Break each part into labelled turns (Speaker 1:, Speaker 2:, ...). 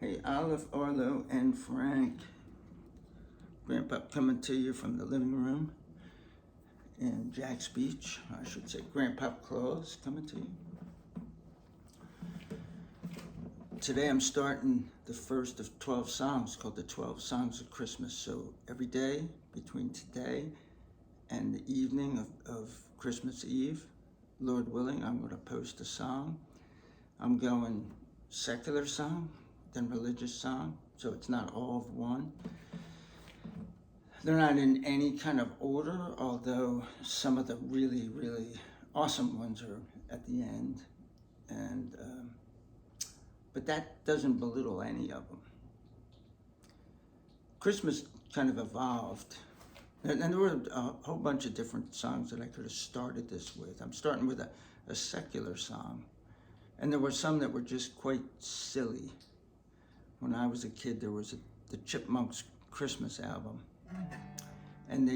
Speaker 1: Hey, Olive, Arlo, and Frank. Grandpa coming to you from the living room in Jack's Beach. I should say Grandpa Claus coming to you. Today I'm starting the first of 12 songs called the 12 Songs of Christmas. So every day between today and the evening of Christmas Eve, Lord willing, I'm going to post a song. I'm going secular song, then religious song, so it's not all of one. They're not in any kind of order, although some of the really, really awesome ones are at the end. But that doesn't belittle any of them. Christmas kind of evolved. And there were a whole bunch of different songs that I could have started this with. I'm starting with a secular song. And there were some that were just quite silly. When I was a kid, there was the Chipmunks Christmas album. And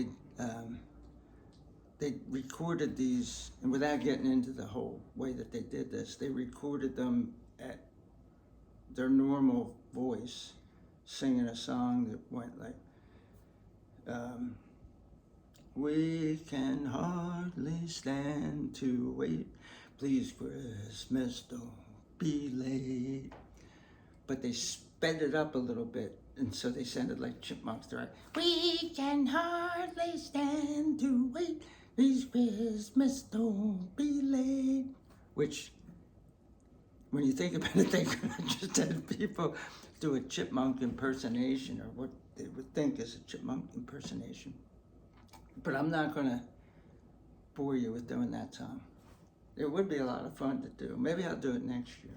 Speaker 1: they recorded these, and without getting into the whole way that they did this, they recorded them at their normal voice, singing a song that went like, we can hardly stand to wait, please Christmas don't be late. But they sped it up a little bit, and so they sounded like chipmunks. They're like, we can hardly stand to wait, please Christmas don't be late. Which, when you think about it, they could have just had people do a chipmunk impersonation, or what they would think is a chipmunk impersonation. But I'm not going to bore you with doing that song. It would be a lot of fun to do. Maybe I'll do it next year.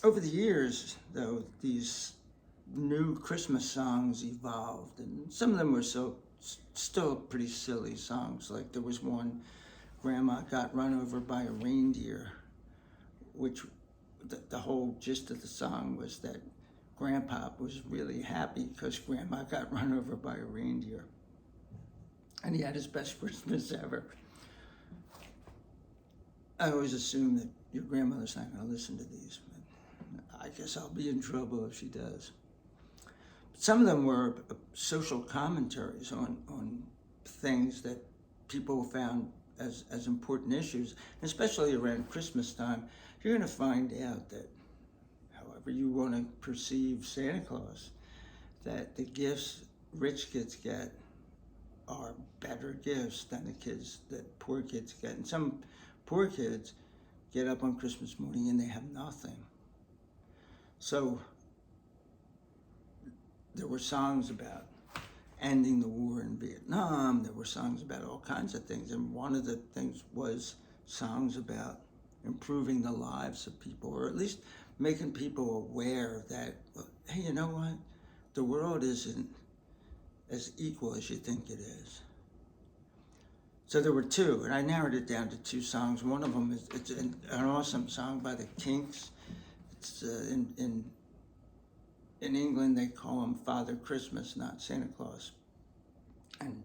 Speaker 1: Over the years, though, these new Christmas songs evolved, and some of them were still pretty silly songs. Like there was one, Grandma Got Run Over by a Reindeer, which the whole gist of the song was that Grandpa was really happy because Grandma got run over by a reindeer. And he had his best Christmas ever. I always assume that your grandmother's not going to listen to these. But I guess I'll be in trouble if she does. Some of them were social commentaries on things that people found as important issues, especially around Christmas time. You're going to find out that however you want to perceive Santa Claus, that the gifts rich kids get are better gifts than the gifts that poor kids get. And some poor kids get up on Christmas morning and they have nothing. So there were songs about ending the war in Vietnam. There were songs about all kinds of things. And one of the things was songs about improving the lives of people, or at least making people aware that, hey, you know what? The world isn't as equal as you think it is. So there were two, and I narrowed it down to two songs. One of them it's an awesome song by the Kinks. It's in England they call him Father Christmas, not Santa Claus. And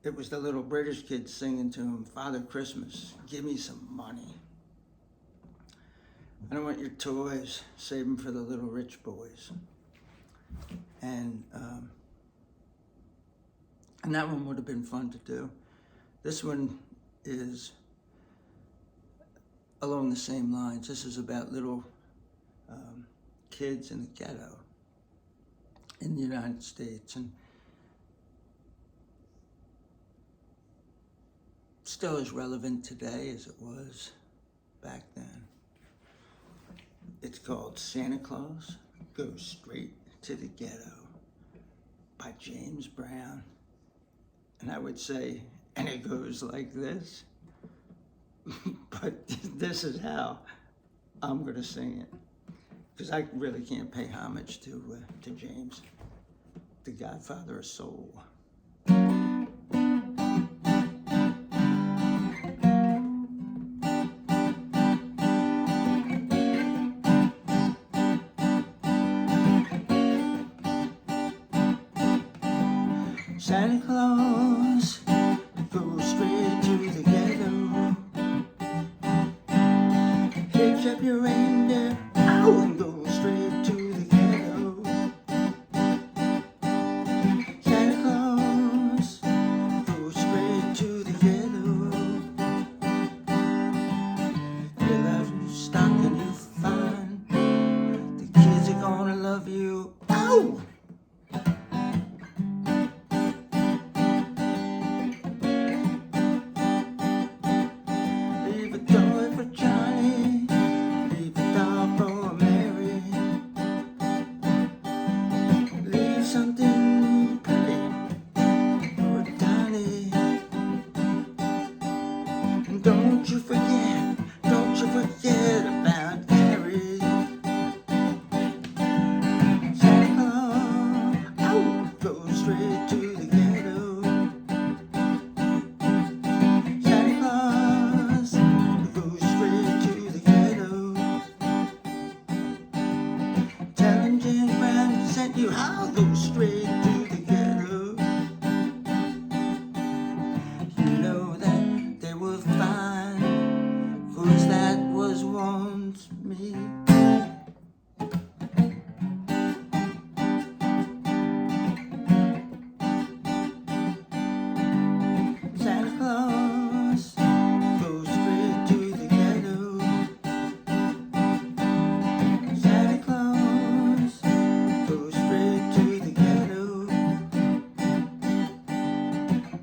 Speaker 1: it was the little British kid singing to him, Father Christmas, give me some money. I don't want your toys, save them for the little rich boys. And that one would have been fun to do. This one is along the same lines. This is about little kids in the ghetto in the United States, and still as relevant today as it was back then. It's called Santa Claus Goes Straight to the Ghetto by James Brown. And I would say, and it goes like this, but this is how I'm going to sing it. Because I really can't pay homage to James, the godfather of soul. Santa Claus goes straight to the ghetto. Picks up your reindeer, Oh, and go straight to the ghetto. Santa Claus, go straight to the ghetto. Fill out your stocking, you find the kids are gonna love you. Ow! Leave a toy for Johnny, leave a doll for Mary, leave something pretty for Donnie. And don't you forget about Gary. Santa Claus, oh, go straight to the ghetto. Santa Claus, go straight to the ghetto. Tell him Jane Brown sent you, I'll go straight to the ghetto. You know that they will find, 'cause that was once me. Santa Claus, go straight to the ghetto. Santa Claus, go straight to the ghetto.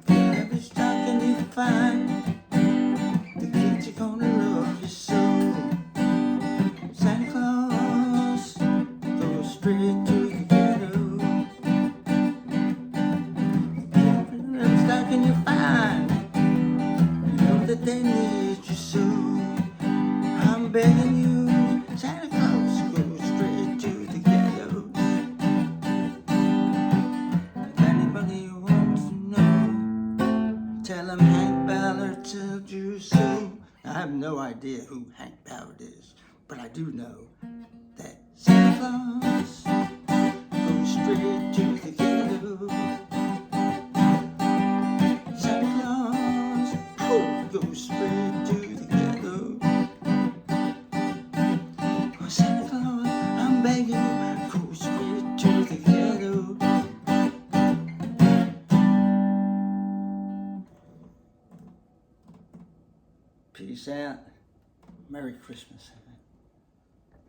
Speaker 1: Fill every stocking you find, the kids are gonna love you so. Santa Claus, go straight to the ghetto. Fill every stocking you find, you know that they need you so. I'm begging you, Santa Claus, go straight to the ghetto. If anybody wants to know, tell them Hank Ballard told you so. I have no idea who Hank Ballard is, but I do know that Santa Claus goes straight to the ghetto. Santa Claus, oh, goes straight to the ghetto. Oh, Santa Claus, I'm begging you, go straight to the ghetto. Peace out. Merry Christmas.